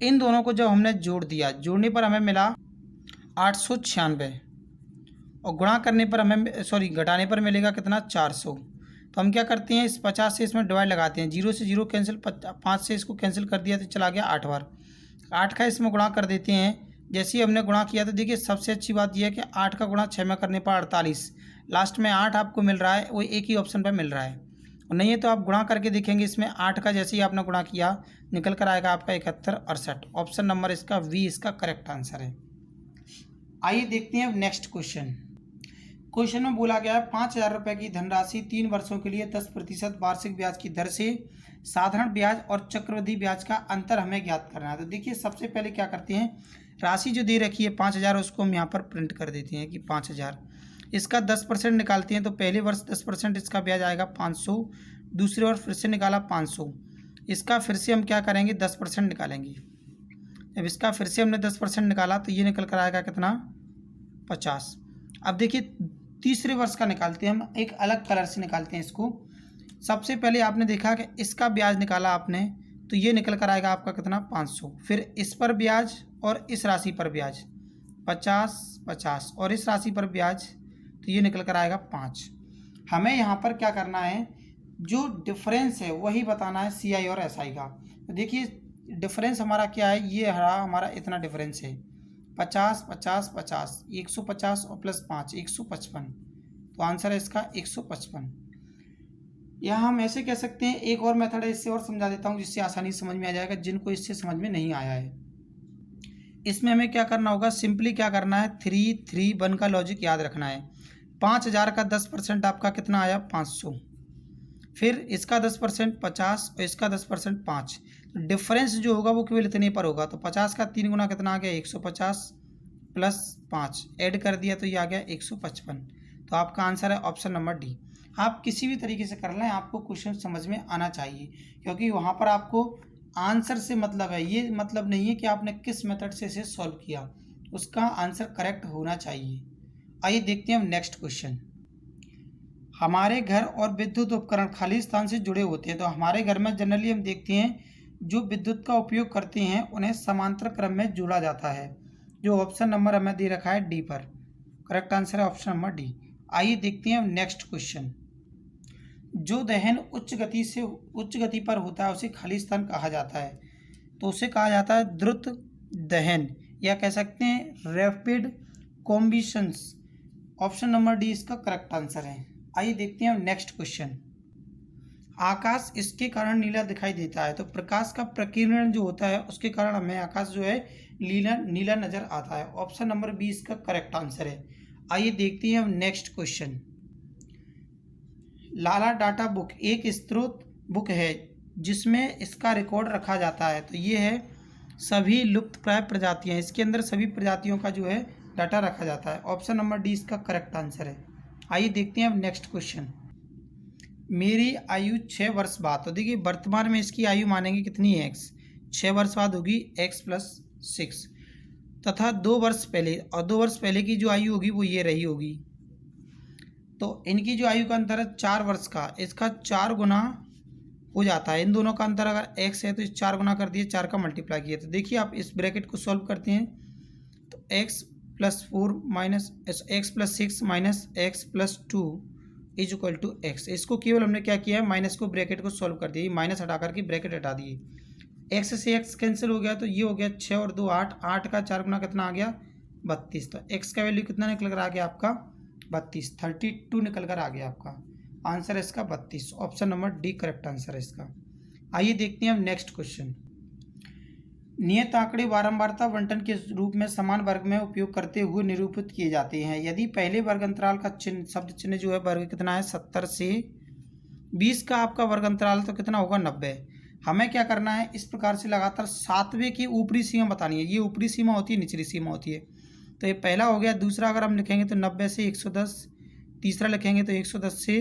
इन दोनों को जब हमने जोड़ दिया, जोड़ने पर हमें मिला 896, और गुणा करने पर हमें घटाने पर मिलेगा कितना 400। तो हम क्या करते हैं इस 50 से इसमें डिवाइड लगाते हैं, 0 से 0 कैंसिल, 5 से इसको कैंसिल कर दिया तो चला गया 8 बार। 8 का इसमें गुणा कर देते हैं। जैसे ही हमने गुणा किया तो देखिए सबसे अच्छी बात यह है कि 8 का गुणा 6 में करने पर 48, लास्ट में 8 आपको मिल रहा है, वो एक ही ऑप्शन पर मिल रहा है। और नहीं है तो आप गुणा करके देखेंगे, इसमें 8 का जैसे ही आपने गुणा किया निकल कर आएगा आपका 71 68। ऑप्शन नंबर इसका वी इसका करेक्ट आंसर है। आइए देखते हैं अब नेक्स्ट क्वेश्चन। क्वेश्चन में बोला गया है 5000 रुपये की धनराशि 3 वर्षों के लिए 10% वार्षिक ब्याज की दर से साधारण ब्याज और चक्रवृद्धि ब्याज का अंतर हमें ज्ञात करना है। तो देखिए सबसे पहले क्या करते हैं, राशि जो दे रखी है 5000 उसको हम यहाँ पर प्रिंट कर देते हैं कि 5000। इसका 10% निकालते हैं तो पहले वर्ष 10% इसका ब्याज आएगा 500, दूसरे वर्ष फिर से निकाला 500, इसका फिर से हम क्या करेंगे 10% निकालेंगे। जब इसका फिर से हमने 10% निकाला तो ये निकल कर आएगा कितना 50। अब देखिए तीसरे वर्ष का निकालते हैं, हम एक अलग कलर से निकालते हैं इसको। सबसे पहले आपने देखा कि इसका ब्याज निकाला आपने तो ये निकल कर आएगा आपका कितना 500, फिर इस पर ब्याज और इस राशि पर ब्याज 50 50 और इस राशि पर ब्याज तो ये निकल कर आएगा 5। हमें यहाँ पर क्या करना है, जो डिफरेंस है वही बताना है CI और SI का। तो देखिए डिफरेंस हमारा क्या है, ये हमारा इतना डिफरेंस है 50 50 50 150 और प्लस 5 155, तो आंसर है इसका 155। यहाँ हम ऐसे कह सकते हैं, एक और मेथड है, इससे और समझा देता हूँ जिससे आसानी से समझ में आ जाएगा जिनको इससे समझ में नहीं आया है। इसमें हमें क्या करना होगा, सिंपली क्या करना है 3 3 1 का लॉजिक याद रखना है। 5000 का 10% आपका कितना आया 500, फिर इसका 10% 50 और इसका 10% 5, तो डिफरेंस जो होगा वो केवल इतने पर होगा। तो 50 का 3 गुना कितना आ गया 150 प्लस 5 ऐड कर दिया तो ये आ गया 155। तो आपका आंसर है ऑप्शन नंबर डी। आप किसी भी तरीके से कर लें, आपको क्वेश्चन समझ में आना चाहिए, क्योंकि वहाँ पर आपको आंसर से मतलब है, ये मतलब नहीं है कि आपने किस मेथड से इसे सॉल्व किया, उसका आंसर करेक्ट होना चाहिए। आइए देखते हैं हम नेक्स्ट क्वेश्चन। हमारे घर और विद्युत उपकरण खाली स्थान से जुड़े होते हैं। तो हमारे घर में जनरली हम देखते हैं जो विद्युत का उपयोग करते हैं उन्हें समांतर क्रम में जोड़ा जाता है, जो ऑप्शन नंबर हमें दे रखा है डी पर। करेक्ट आंसर है ऑप्शन नंबर डी। आइए देखते हैं हम नेक्स्ट क्वेश्चन। जो दहन उच्च गति पर होता है उसे खाली स्थान कहा जाता है। तो उसे कहा जाता है द्रुत दहन, या कह सकते हैं रैपिड कॉम्बिशंस। ऑप्शन नंबर डी इसका करेक्ट आंसर है। आइए देखते हैं हम नेक्स्ट क्वेश्चन। आकाश इसके कारण नीला दिखाई देता है। तो प्रकाश का प्रकीर्णन जो होता है उसके कारण हमें आकाश जो है नीला नजर आता है। ऑप्शन नंबर बी इसका करेक्ट आंसर है। आइए देखते हैं हम नेक्स्ट क्वेश्चन। लाला डाटा बुक एक स्रोत बुक है जिसमें इसका रिकॉर्ड रखा जाता है। तो ये है सभी लुप्तप्राय प्रजातियां, इसके अंदर सभी प्रजातियों का जो है डाटा रखा जाता है। ऑप्शन नंबर डी इसका करेक्ट आंसर है। आइए देखते हैं अब नेक्स्ट क्वेश्चन। मेरी आयु 6 वर्ष बाद। तो देखिए वर्तमान में इसकी आयु मानेंगे कितनी है x, 6 वर्ष बाद होगी x प्लस 6, तथा 2 वर्ष पहले, और 2 वर्ष पहले की जो आयु होगी वो ये रही होगी। तो इनकी जो आयु का अंतर है 4 वर्ष का, इसका 4 गुना हो जाता है। इन दोनों का अंतर अगर x है तो इस 4 गुना कर दिए, 4 का मल्टीप्लाई किया। तो देखिए आप इस ब्रैकेट को सॉल्व करते हैं तो x plus 4 minus x plus 6 minus x plus 2 is equal to x। इसको केवल हमने क्या किया है, माइनस को ब्रैकेट को सॉल्व कर दिया, माइनस हटा करके ब्रैकेट हटा दिए। x से x कैंसिल हो गया तो ये हो गया 6 और 2 8, 8 का 4 गुना कितना आ गया 32। तो x का वैल्यू कितना निकल कर आ गया आपका 32, 32 निकल कर आ गया आपका आंसर है इसका 32। Option number D correct answer है इसका। आइए देखते हैं हम नेक्स्ट क्वेश्चन। नियत आंकड़े बारंबारता बंटन के रूप में समान वर्ग में उपयोग करते हुए निरूपित किए जाते हैं। यदि पहले वर्ग अंतराल का चिन्ह शब्द चिन्ह जो है वर्ग कितना है 70 से 20 का आपका वर्ग अंतराल तो कितना होगा 90। हमें क्या करना है, इस प्रकार से लगातार 7वें की ऊपरी सीमा बतानी है। ये ऊपरी सीमा होती है, निचली सीमा होती है। तो ये पहला हो गया। दूसरा अगर हम लिखेंगे तो 90 से 110, तीसरा लिखेंगे तो 110 से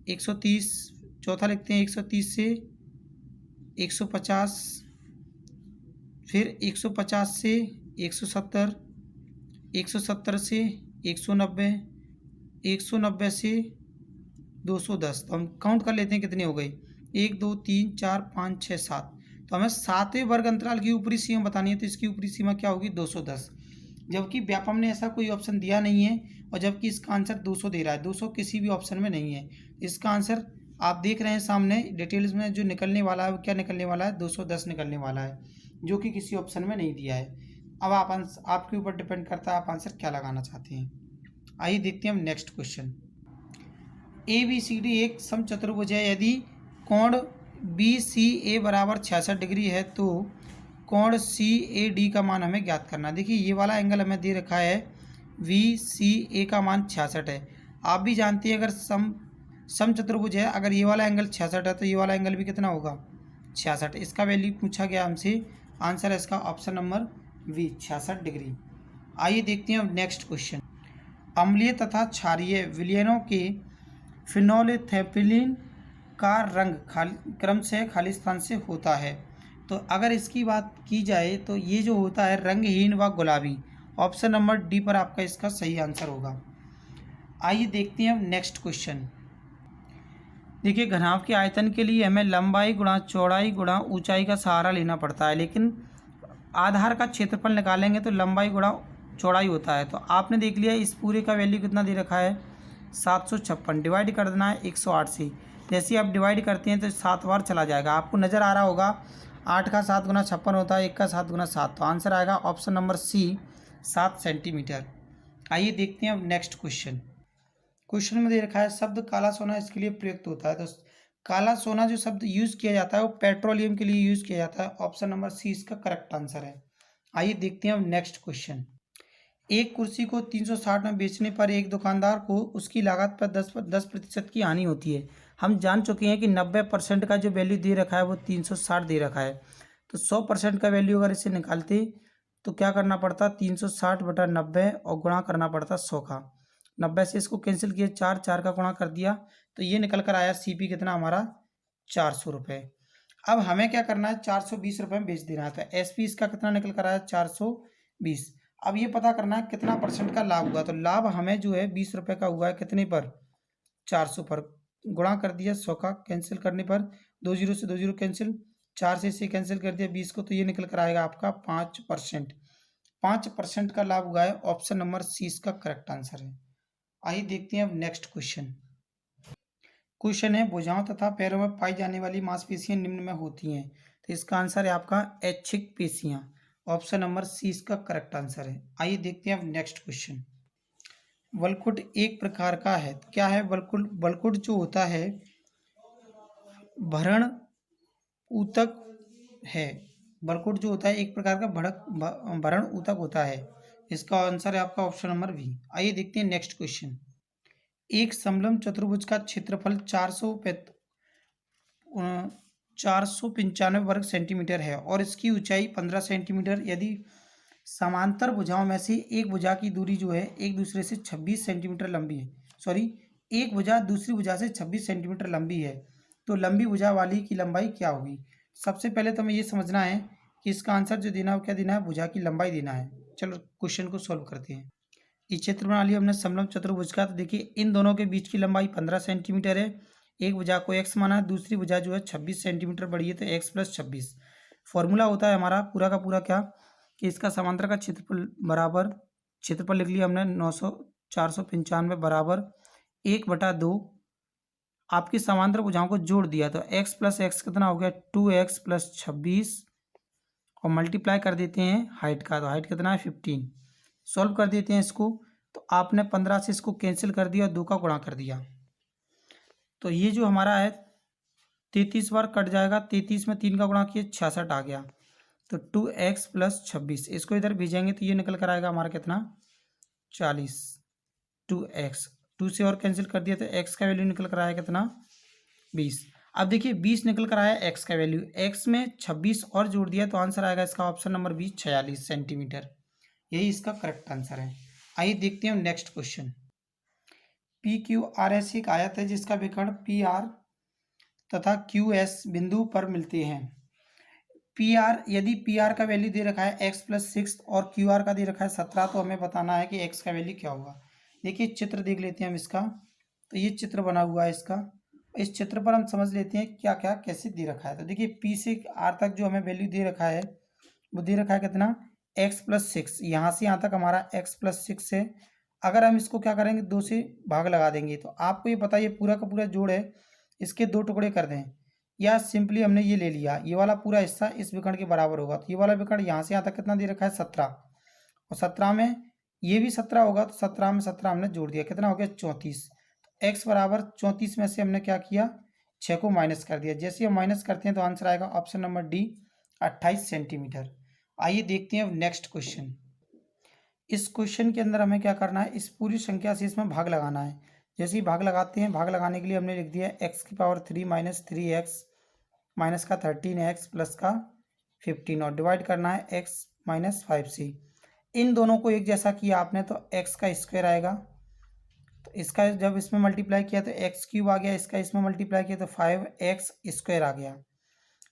130, चौथा लिखते हैं 130 से 150, फिर 150 से 170, 170 से 190, 190 से 210। तो हम काउंट कर लेते हैं कितनी हो गई, 1 2 3 4 5 6 7। तो हमें 7वें वर्ग अंतराल की ऊपरी सीमा बतानी है। तो इसकी ऊपरी सीमा क्या होगी 210, जबकि व्यापम ने ऐसा कोई ऑप्शन दिया नहीं है, और जबकि इसका आंसर 200 दे रहा है। 200 किसी भी ऑप्शन में नहीं है। इसका आंसर आप देख रहे हैं सामने डिटेल्स में जो निकलने वाला है वो क्या निकलने वाला है 210 निकलने वाला है, जो कि किसी ऑप्शन में नहीं दिया है। अब आपके ऊपर डिपेंड करता है आप आंसर क्या लगाना चाहते हैं। आइए देखते हैं हम नेक्स्ट क्वेश्चन। ABCD एक समचतुर्भुज है। यदि कोण BCA बराबर 66 डिग्री है तो कोण CAD का मान हमें ज्ञात करना। देखिए ये वाला एंगल हमें दे रखा है VCA का मान 66 है। आप भी जानते हैं अगर समचतुर्भुज है, अगर ये वाला एंगल 66 है तो ये वाला एंगल भी कितना होगा 66। इसका वैल्यू पूछा गया हमसे, आंसर है इसका ऑप्शन नंबर बी 66 डिग्री। आइए देखते हैं अब नेक्स्ट क्वेश्चन। अम्लीय तथा क्षारीय विलयनों के फिनोलेथेपिलिन का रंग क्रम से खाली स्थान से होता है। तो अगर इसकी बात की जाए तो ये जो होता है रंगहीन व गुलाबी। ऑप्शन नंबर डी पर आपका इसका सही आंसर होगा। आइए देखते हैं नेक्स्ट क्वेश्चन। देखिए, घनाभ के आयतन के लिए हमें लंबाई गुणा चौड़ाई गुणा ऊंचाई का सहारा लेना पड़ता है, लेकिन आधार का क्षेत्रफल निकालेंगे तो लंबाई गुणा चौड़ाई होता है। तो आपने देख लिया इस पूरे का वैल्यू कितना दे रखा है 756, डिवाइड कर देना है 108 से। जैसे आप डिवाइड करते हैं तो 7 बार चला जाएगा, आपको नज़र आ रहा होगा 8 का 7 गुना 56 होता है, 1 का 7 गुना 7। तो आंसर आएगा ऑप्शन नंबर सी 7 सेंटीमीटर। आइए देखते हैं अब नेक्स्ट क्वेश्चन। क्वेश्चन में दे रखा है शब्द काला सोना इसके लिए प्रयुक्त होता है। तो काला सोना जो शब्द यूज किया जाता है वो पेट्रोलियम के लिए यूज किया जाता है। ऑप्शन नंबर सी इसका करेक्ट आंसर है। आइए देखते हैं अब नेक्स्ट क्वेश्चन। एक कुर्सी को 360 में बेचने पर एक दुकानदार को उसकी लागत पर 10% की हानि होती है। हम जान चुके हैं कि 90% का जो वैल्यू दे रखा है वो 360 दे रखा है। तो 100% का वैल्यू अगर इसे निकालते तो क्या करना पड़ता 360 बटा 90 और गुणा करना पड़ता 100 का। 90 से इसको कैंसिल किया, 4 का गुणा कर दिया तो ये निकल कर आया सीपी कितना हमारा 400 रुपये। अब हमें क्या करना है 420 रुपये में बेच देना है। तो एसपी इसका कितना निकल कर आया 420। अब ये पता करना है कितना परसेंट का लाभ हुआ। तो लाभ हमें जो है 20 रुपये का हुआ है, कितने पर 400 पर, गुणा कर दिया 100 का, कैंसिल करने पर 2 जीरो से 2 जीरो कैंसिल, 4 से इसे कैंसिल कर दिया 20 को, तो ये निकल कर आएगा आपका 5%। 5% का लाभ हुआ है। ऑप्शन नंबर सी इसका करेक्ट आंसर है। आइए देखते हैं अब नेक्स्ट क्वेश्चन। क्वेश्चन है भुजाओं तथा पैरों में पाई जाने वाली मांसपेशियां निम्न में होती हैं। तो इसका आंसर है आपका ऐच्छिक पेशियां। ऑप्शन नंबर सी इसका करेक्ट आंसर है। आइए देखते हैं अब नेक्स्ट क्वेश्चन। वलकुट एक प्रकार का है, क्या है वलकुट? वलकुट जो होता है भरण ऊतक है। वलकुट जो होता है एक प्रकार का भरण ऊतक होता है। इसका आंसर है आपका ऑप्शन नंबर बी। आइए देखते हैं नेक्स्ट क्वेश्चन। एक समलंब चतुर्भुज का क्षेत्रफल 495 वर्ग सेंटीमीटर है और इसकी ऊंचाई 15 सेंटीमीटर। यदि समांतर भुजाओं में से एक भुजा की दूरी जो है एक दूसरे से 26 सेंटीमीटर लंबी है, एक भुजा दूसरी भुजा से 26 सेंटीमीटर लंबी है, तो लंबी भुजा वाली की लंबाई क्या होगी? सबसे पहले तो हमें ये समझना है कि इसका आंसर जो देना है वो क्या देना है, भुजा की लंबाई देना है। चलो क्वेश्चन को सोल्व करते हैं। ये चित्र बना लिया हमने समलंब चतुर्भुज का। तो देखिए इन दोनों के बीच की लंबाई 15 सेंटीमीटर है। एक भुजा को x माना है, दूसरी भुजा जो है 26 सेंटीमीटर बड़ी है, तो x प्लस 26। फॉर्मूला होता है हमारा पूरा का पूरा क्या कि इसका समांतर का क्षेत्रफल बराबर, क्षेत्रफल लिख लिया हमने 495 बराबर 1/2। आपकी समांतर भुजाओं को जोड़ दिया तो x प्लस एक्स कितना हो गया 2x प्लस 26 और मल्टीप्लाई कर देते हैं हाइट का। तो हाइट कितना है 15। सॉल्व कर देते हैं इसको। तो आपने 15 से इसको कैंसिल कर दिया और 2 का गुणा कर दिया, तो ये जो हमारा है 33 बार कट जाएगा। 33 में 3 का गुणा किया 66 आ गया। तो 2x प्लस 26 इसको इधर भेजेंगे तो ये निकल कर आएगा हमारा कितना 40। 2x 2 से और कैंसिल कर दिया तो x का वैल्यू निकल कर आया कितना 20। अब देखिए 20 निकल कर आया x का वैल्यू, x में 26 और जोड़ दिया तो आंसर आएगा इसका ऑप्शन नंबर बी 46 सेंटीमीटर। यही इसका करेक्ट आंसर है। आइए देखते हैं next question. P Q R S एक आयत है जिसका विकर्ण पी आर तथा क्यू एस बिंदु पर मिलते हैं। पी आर, यदि पी आर का वैल्यू दे रखा है x प्लस 6 और क्यू आर का दे रखा है 17, तो हमें बताना है कि x का वैल्यू क्या होगा। देखिए चित्र देख लेते हैं हम इसका। तो ये चित्र बना हुआ है इसका। इस चित्र पर हम समझ लेते हैं क्या क्या कैसे दे रखा है। तो देखिए पी से आर तक जो हमें वैल्यू दे रखा है वो दे रखा है कितना x प्लस 6। यहाँ से यहाँ तक हमारा x प्लस 6 है। अगर हम इसको क्या करेंगे 2 से भाग लगा देंगे तो आपको ये पता, ये पूरा का पूरा जोड़ है, इसके 2 टुकड़े कर दें, या सिंपली हमने ये ले लिया, ये वाला पूरा हिस्सा इस विकर्ण के बराबर होगा। तो ये वाला विकर्ण यहाँ से यहाँ तक कितना दे रखा है 17, और 17 में ये भी 17 होगा, तो 17 में 17 हमने जोड़ दिया, कितना हो गया 34। तो x बराबर 34 में से हमने क्या किया 6 को माइनस कर दिया। जैसे हम माइनस करते हैं तो आंसर आएगा ऑप्शन नंबर डी 28 सेंटीमीटर। आइए देखते हैं अब नेक्स्ट क्वेश्चन। इस क्वेश्चन के अंदर हमें क्या करना है, इस पूरी संख्या से इसमें भाग लगाना है। जैसे ही भाग लगाते हैं, भाग लगाने के लिए हमने लिख दिया x की पावर 3 माइनस 3x माइनस का 13x प्लस का 15 और डिवाइड करना है x माइनस 5 से। इन दोनों को एक जैसा किया आपने तो x का स्क्वायर आएगा तो इसका जब इसमें मल्टीप्लाई किया तो एक्स क्यूब आ गया, इसका इसमें मल्टीप्लाई किया तो 5x² आ गया।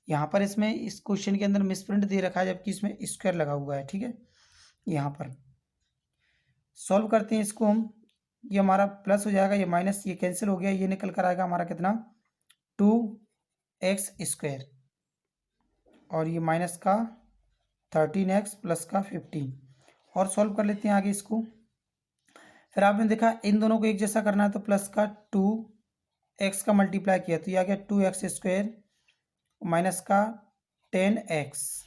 यहाँ पर इसमें इस क्वेश्चन के अंदर मिसप्रिंट दे रखा है जबकि इसमें स्क्वायर लगा हुआ है, ठीक है। यहाँ पर सॉल्व करते हैं इसको हम, ये हमारा प्लस हो जाएगा, ये माइनस, ये कैंसिल हो गया, ये निकल कर आएगा हमारा कितना 2x², और ये माइनस का 13x प्लस का 15, और सॉल्व कर लेते हैं आगे इसको। फिर आपने देखा इन दोनों को एक जैसा करना है तो प्लस का 2x का मल्टीप्लाई किया तो ये आ गया 2x² माइनस का 10x,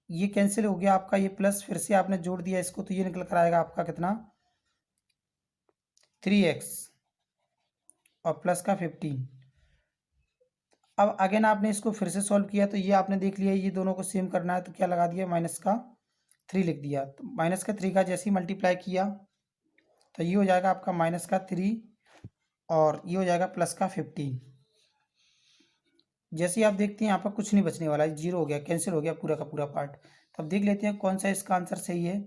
ये कैंसिल हो गया आपका, ये प्लस फिर से आपने जोड़ दिया इसको तो ये निकल कर आएगा आपका कितना 3x और प्लस का 15। अब अगेन आपने इसको फिर से सॉल्व किया तो ये आपने देख लिया ये दोनों को सेम करना है तो क्या लगा दिया माइनस का 3 लिख दिया, तो माइनस का 3 का जैसे ही मल्टीप्लाई किया तो ये हो जाएगा आपका माइनस का 3 और ये हो जाएगा प्लस का 15। जैसे ही आप देखते हैं यहाँ पर कुछ नहीं बचने वाला है, 0 हो गया, कैंसिल हो गया पूरा का पूरा पार्ट। तो अब देख लेते हैं कौन सा इसका आंसर सही है।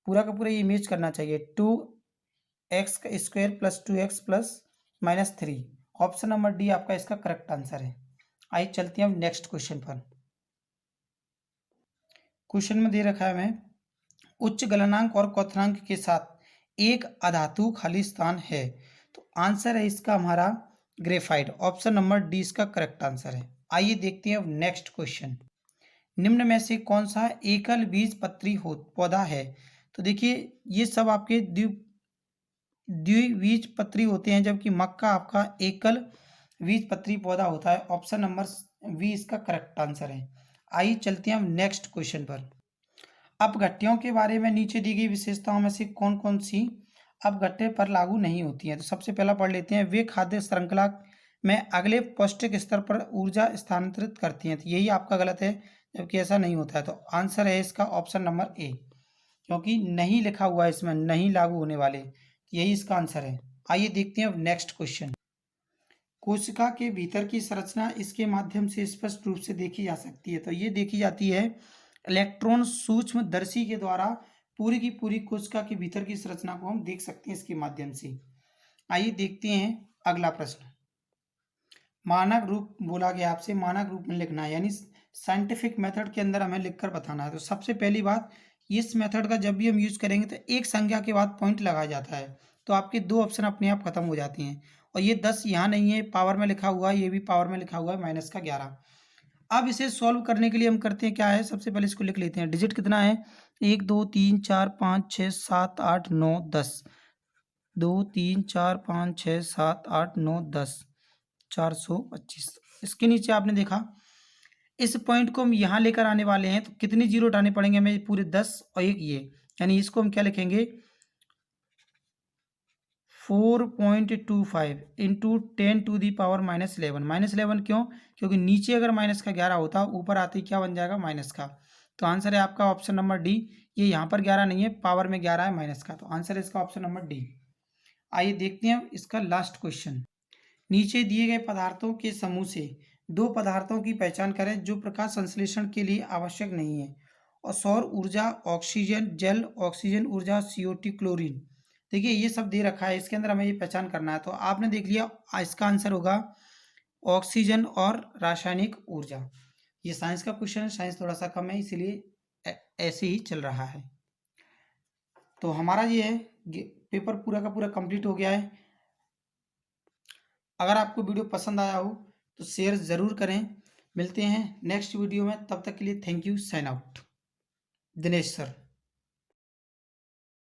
पूरा का पूरा ये इमेज करना चाहिए 2x² plus 2x plus minus 3, option number D आपका इसका करेक्ट आंसर है। आइए चलते हैं अब नेक्स्ट क्वेश्चन पर। क्वेश्चन में दे रखा है हमें उच्च गलनांक और क्वथनांक के साथ एक अधातु खाली स्थान है, तो आंसर है इसका हमारा ग्रेफाइट, ऑप्शन नंबर डी इसका करेक्ट आंसर है। आइए देखते हैं अब नेक्स्ट क्वेश्चन। निम्न में से कौन सा एकल बीज पत्री पौधा है, तो देखिए ये सब आपके द्विबीज पत्री होते हैं जबकि मक्का आपका एकल बीज पत्री पौधा होता है, ऑप्शन नंबर बी इसका करेक्ट आंसर है। आइए चलते हैं अब नेक्स्ट क्वेश्चन पर। अपघट्यों के बारे में नीचे दी गई विशेषताओं में से कौन कौन सी अपघट्य पर लागू नहीं होती हैं, तो सबसे पहला पढ़ लेते हैं, वे खाद्य श्रृंखला में अगले पौष्टिक स्तर पर ऊर्जा स्थानांतरित करती हैं, तो यही आपका गलत है जबकि ऐसा नहीं होता है। तो आंसर है इसका ऑप्शन नंबर ए, क्योंकि नहीं लिखा हुआ है इसमें नहीं लागू होने वाले, यही इसका आंसर है। आइए देखते हैं अब नेक्स्ट क्वेश्चन। कोशिका के भीतर की संरचना इसके माध्यम से स्पष्ट रूप से देखी जा सकती है, तो ये देखी जाती है इलेक्ट्रॉन सूक्ष्मदर्शी के द्वारा पूरी की पूरी कोशिका के भीतर की संरचना को हम देख सकते हैं इसके माध्यम से। आइए देखते हैं अगला प्रश्न। मानक रूप बोला गया आपसे, मानक रूप में लिखना है, यानी साइंटिफिक मेथड के अंदर हमें लिखकर बताना है। तो सबसे पहली बात, इस मेथड का जब भी हम यूज करेंगे तो एक संख्या के बाद पॉइंट लगाया जाता है, तो आपके 2 ऑप्शन अपने आप खत्म हो जाते हैं। और ये 10 यहाँ नहीं है, पावर में लिखा हुआ है, ये भी पावर में लिखा हुआ है माइनस का 11। अब इसे सॉल्व करने के लिए हम करते हैं क्या है, सबसे पहले इसको लिख लेते हैं। डिजिट कितना है 1 2 3 4 5 6 7 8 9 10, 2 3 4 5 6 7 8 9 10, 425। इसके नीचे आपने देखा इस पॉइंट को हम यहाँ लेकर आने वाले हैं, तो कितने जीरो उठाने पड़ेंगे हमें, पूरे 10 और एक ये, यानी इसको हम क्या लिखेंगे 4.25 इंटू 10⁻⁻11। -11 क्यों, क्योंकि नीचे अगर माइनस का 11 होता ऊपर आते ही क्या बन जाएगा माइनस का। तो आंसर है आपका ऑप्शन नंबर डी। ये यहाँ पर 11 नहीं है, पावर में 11 है माइनस का, तो आंसर है इसका ऑप्शन नंबर डी। आइए देखते हैं इसका लास्ट क्वेश्चन। नीचे दिए गए पदार्थों के समूह से 2 पदार्थों की पहचान करें जो प्रकाश संश्लेषण के लिए आवश्यक नहीं है, और सौर ऊर्जा ऑक्सीजन जल, ऑक्सीजन ऊर्जा CO2 क्लोरीन। देखिए ये सब दे रखा है, इसके अंदर हमें ये पहचान करना है। तो आपने देख लिया इसका आंसर होगा ऑक्सीजन और रासायनिक ऊर्जा। ये साइंस का क्वेश्चन है, साइंस थोड़ा सा कम है इसीलिए ऐसे ही चल रहा है। तो हमारा ये है पेपर पूरा का पूरा कंप्लीट हो गया है। अगर आपको वीडियो पसंद आया हो तो शेयर ज़रूर करें। मिलते हैं नेक्स्ट वीडियो में, तब तक के लिए thank you, sign out. Dinesh sir.